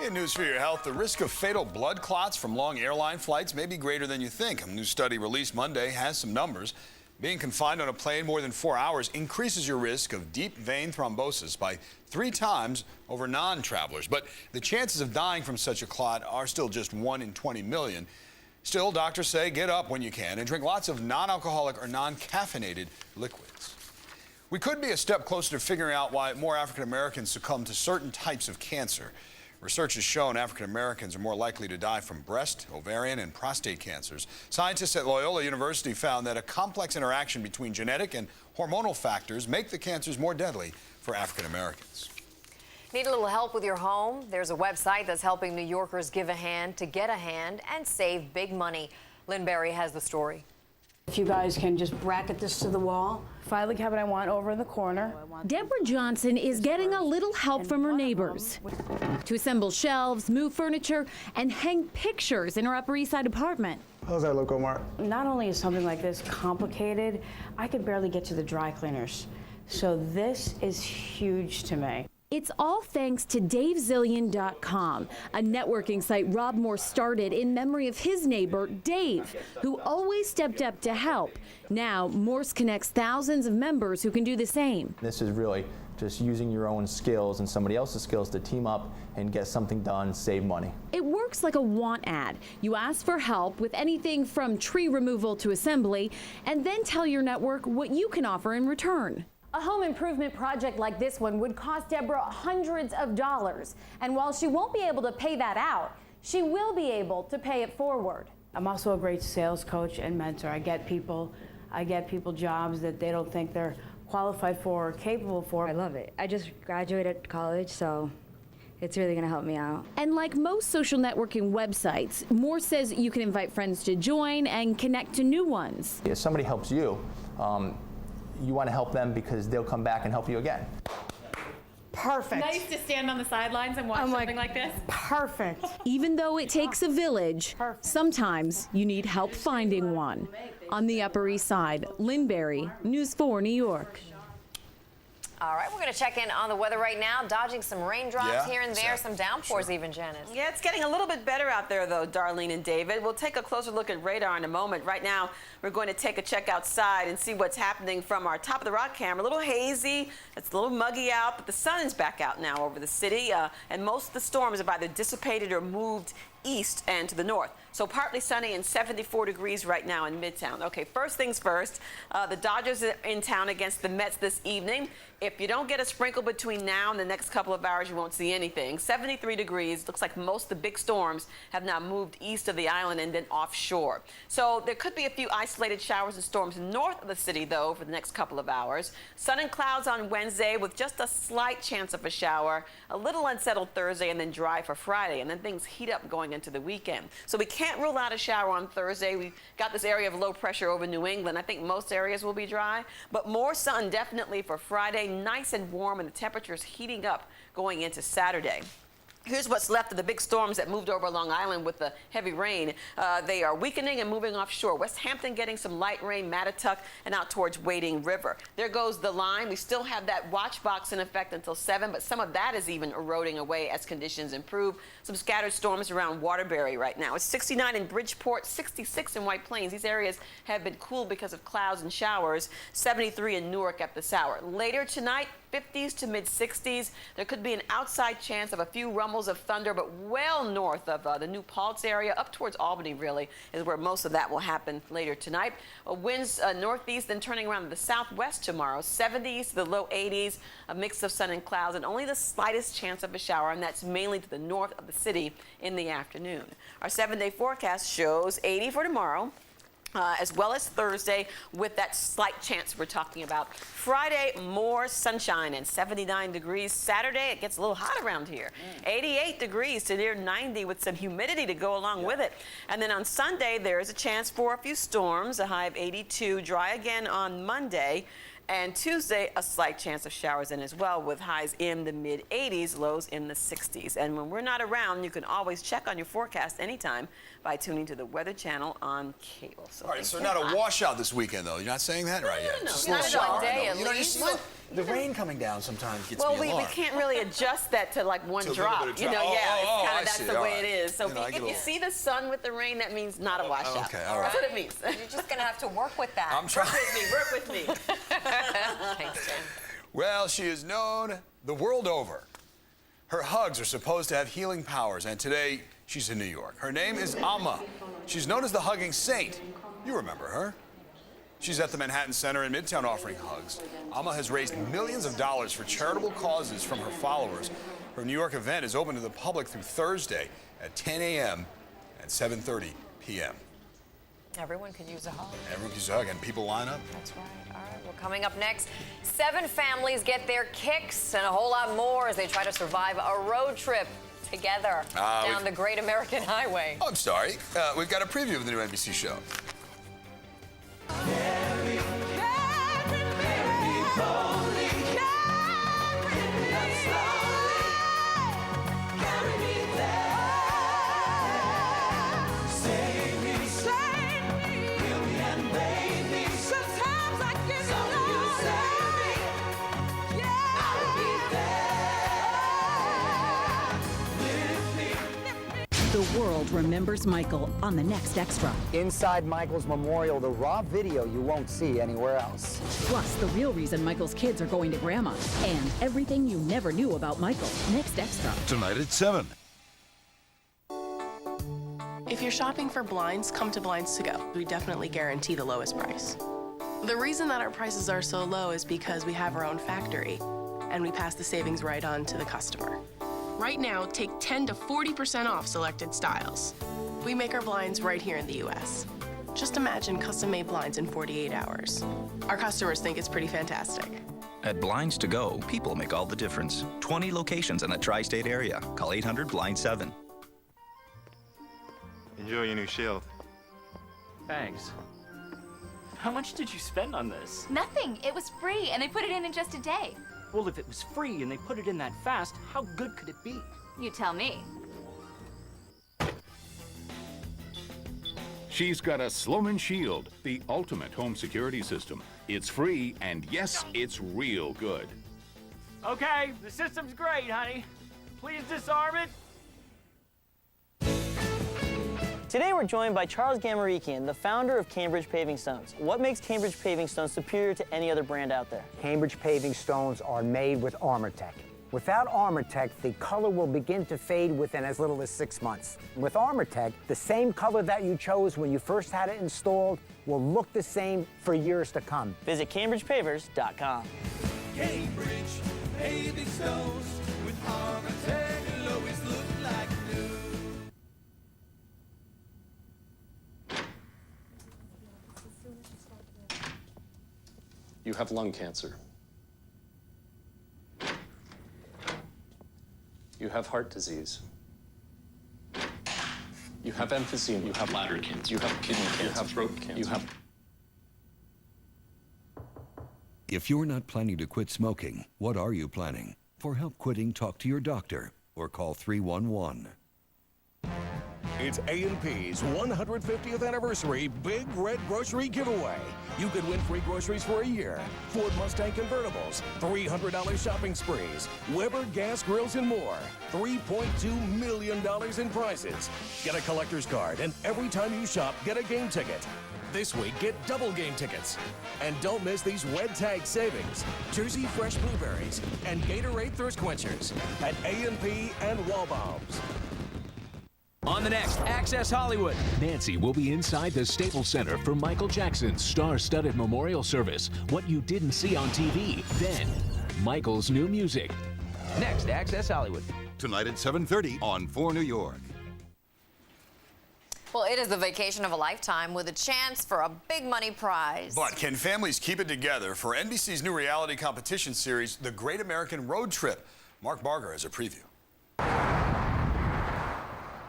In news for your health, the risk of fatal blood clots from long airline flights may be greater than you think. A new study released Monday has some numbers. Being confined on a plane more than 4 hours increases your risk of deep vein thrombosis by 3 times over non-travelers. But the chances of dying from such a clot are still just 1 in 20 million. Still, doctors say get up when you can and drink lots of non-alcoholic or non-caffeinated liquids. We could be a step closer to figuring out why more African Americans succumb to certain types of cancer. Research has shown African Americans are more likely to die from breast, ovarian, and prostate cancers. Scientists at Loyola University found that a complex interaction between genetic and hormonal factors make the cancers more deadly for African Americans. Need a little help with your home? There's a website that's helping New Yorkers give a hand to get a hand and save big money. Lynn Berry has the story. If you guys can just bracket this to the wall. Find the cabinet I want over in the corner. Deborah Johnson is getting a little help from her neighbors to assemble shelves, move furniture, and hang pictures in her Upper East Side apartment. How's that look, Omar? Not only is something like this complicated, I could barely get to the dry cleaners. So this is huge to me. It's all thanks to DaveZillion.com, a networking site Rob Moore started in memory of his neighbor, Dave, who always stepped up to help. Now, Morse connects thousands of members who can do the same. This is really just using your own skills and somebody else's skills to team up and get something done, save money. It works like a want ad. You ask for help with anything from tree removal to assembly, and then tell your network what you can offer in return. A home improvement project like this one would cost Deborah hundreds of dollars. And while she won't be able to pay that out, she will be able to pay it forward. I'm also a great sales coach and mentor. I get people jobs that they don't think they're qualified for or capable for. I love it. I just graduated college, so it's really going to help me out. And like most social networking websites, Moore says you can invite friends to join and connect to new ones. If somebody helps you, you want to help them because they'll come back and help you again. Perfect. Nice to stand on the sidelines and watch something like this. Perfect. Even though it takes a village, sometimes you need help finding one. On the Upper East Side, Lynn Berry, News 4 New York. All right, we're going to check in on the weather right now, dodging some raindrops here and there, some downpours even, Janice. Yeah, it's getting a little bit better out there, though, Darlene and David. We'll take a closer look at radar in a moment. Right now, we're going to take a check outside and see what's happening from our top of the rock camera. A little hazy, it's a little muggy out, but the sun is back out now over the city, and most of the storms have either dissipated or moved east and to the north. So partly sunny and 74 degrees right now in Midtown. Okay, first things first, the Dodgers are in town against the Mets this evening. If you don't get a sprinkle between now and the next couple of hours, you won't see anything. 73 degrees. Looks like most of the big storms have now moved east of the island and then offshore. So there could be a few isolated showers and storms north of the city, though, for the next couple of hours. Sun and clouds on Wednesday with just a slight chance of a shower. A little unsettled Thursday and then dry for Friday. And then things heat up going into the weekend. So we can't rule out a shower on Thursday. We've got this area of low pressure over New England. I think most areas will be dry, but more sun definitely for Friday. Nice and warm, and the temperatures heating up going into Saturday. Here's what's left of the big storms that moved over Long Island with the heavy rain. They are weakening and moving offshore. West Hampton getting some light rain, Mattatuck, and out towards Wading River. There goes the line. We still have that watch box in effect until 7, but some of that is even eroding away as conditions improve. Some scattered storms around Waterbury right now. It's 69 in Bridgeport, 66 in White Plains. These areas have been cooled because of clouds and showers. 73 in Newark at this hour. Later tonight, 50s to mid-60s. There could be an outside chance of a few rumbles of thunder, but well north of the new Paltz area, up towards Albany, really, is where most of that will happen later tonight. Winds northeast, then turning around to the southwest tomorrow. 70s to the low 80s, a mix of sun and clouds, and only the slightest chance of a shower, and that's mainly to the north of the city in the afternoon. Our 7-day forecast shows 80 for tomorrow. as well as Thursday with that slight chance we're talking about. Friday, more sunshine and 79 degrees. Saturday, it gets a little hot around here. 88 degrees to near 90 with some humidity to go along with it. And then on Sunday, there is a chance for a few storms, a high of 82. Dry again on Monday. And Tuesday, a slight chance of showers in as well, with highs in the mid-80s, lows in the 60s. And when we're not around, you can always check on your forecast anytime by tuning to the Weather Channel on cable. So all right, so not a washout this weekend, though. You're not saying that right yet. No, Just not a one shower. day You know, at least. the rain coming down sometimes gets well, me alarmed. we can't really adjust that to like one To a little drop. bit of You know, drop. yeah, I that's see. the All way right. it is. So You know, I if get a you little- see the sun with the rain, that means not a washout. Okay, all right. That's what it means. You're just going to have to work with that. I'm trying. Work with me. Thanks, Jen. Well, she is known the world over. Her hugs are supposed to have healing powers, and today she's in New York. Her name is Amma. She's known as the Hugging Saint. You remember her. She's at the Manhattan Center in Midtown offering hugs. Amma has raised millions of dollars for charitable causes from her followers. Her New York event is open to the public through Thursday at 10 a.m. and 7:30 p.m. Everyone could use a hug. Everyone can use a hug, and people line up. That's right. All right. Well, coming up next, 7 families get their kicks and a whole lot more as they try to survive a road trip together down the Great American Highway. Oh, I'm sorry. We've got a preview of the new NBC show. The world remembers Michael on the next Extra. Inside Michael's memorial, the raw video you won't see anywhere else. Plus, the real reason Michael's kids are going to Grandma. And everything you never knew about Michael. Next Extra. Tonight at 7. If you're shopping for blinds, come to Blinds to Go. We definitely guarantee the lowest price. The reason that our prices are so low is because we have our own factory, and we pass the savings right on to the customer. Right now, take 10 to 40% off selected styles. We make our blinds right here in the U.S. Just imagine custom-made blinds in 48 hours. Our customers think it's pretty fantastic. At Blinds to Go, people make all the difference. 20 locations in the tri-state area. Call 800-BLIND-7. Enjoy your new shield. Thanks. How much did you spend on this? Nothing. It was free, and they put it in just a day. Well, if it was free and they put it in that fast, how good could it be? You tell me. She's got a Sloman Shield, the ultimate home security system. It's free, and yes, it's real good. Okay, the system's great, honey. Please disarm it. Today we're joined by Charles Gamarikian, the founder of Cambridge Paving Stones. What makes Cambridge Paving Stones superior to any other brand out there? Cambridge Paving Stones are made with ArmorTech. Without ArmorTech, the color will begin to fade within as little as 6 months. With ArmorTech, the same color that you chose when you first had it installed will look the same for years to come. Visit CambridgePavers.com. Cambridge Paving Stones with ArmorTech will always look like new. You have lung cancer. You have heart disease. You have emphysema. You have bladder cancer. You have kidney cancer. You have throat cancer. You have... If you're not planning to quit smoking, what are you planning? For help quitting, talk to your doctor or call 311. It's A&P's 150th anniversary Big Red Grocery Giveaway. You could win free groceries for a year, Ford Mustang convertibles, $300 shopping sprees, Weber gas grills, and more. $3.2 million in prizes. Get a collector's card, and every time you shop, get a game ticket. This week, get double game tickets. And don't miss these red tag savings. Jersey Fresh Blueberries and Gatorade Thirst Quenchers at A&P and Wallbaum's. On the next Access Hollywood, Nancy will be inside the Staples Center for Michael Jackson's star-studded memorial service. What you didn't see on TV. Then, Michael's new music. Next, Access Hollywood. Tonight at 7:30 on 4 New York. Well, it is the vacation of a lifetime with a chance for a big money prize. But can families keep it together for NBC's new reality competition series, The Great American Road Trip? Mark Barger has a preview.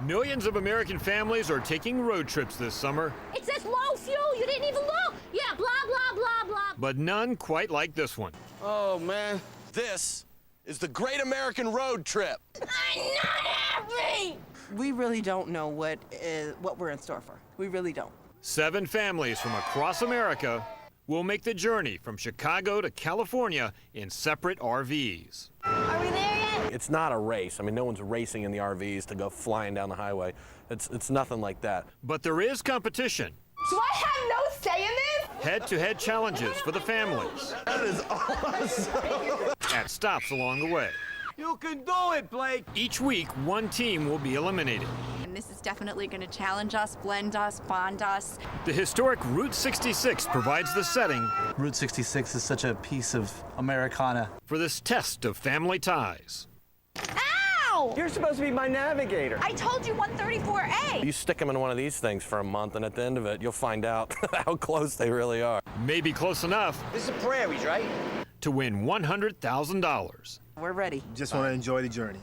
Millions of American families are taking road trips this summer. It says low fuel. You didn't even look. Yeah, blah, blah, blah, blah. But none quite like this one. Oh, man. This is the Great American Road Trip. I'm not happy. We really don't know what we're in store for. We really don't. 7 families from across America will make the journey from Chicago to California in separate RVs. Are we there yet? It's not a race. I mean, no one's racing in the RVs to go flying down the highway. It's nothing like that. But there is competition. Do I have no say in this? Head-to-head challenges for the families. That is awesome. At stops along the way. You can do it, Blake. Each week, one team will be eliminated. And this is definitely going to challenge us, blend us, bond us. The historic Route 66 provides the setting. Route 66 is such a piece of Americana. For this test of family ties. Ow! You're supposed to be my navigator. I told you 134A. You stick them in one of these things for a month, and at the end of it, you'll find out how close they really are. Maybe close enough. This is prairies, right? To win $100,000. We're ready. Just want to enjoy the journey.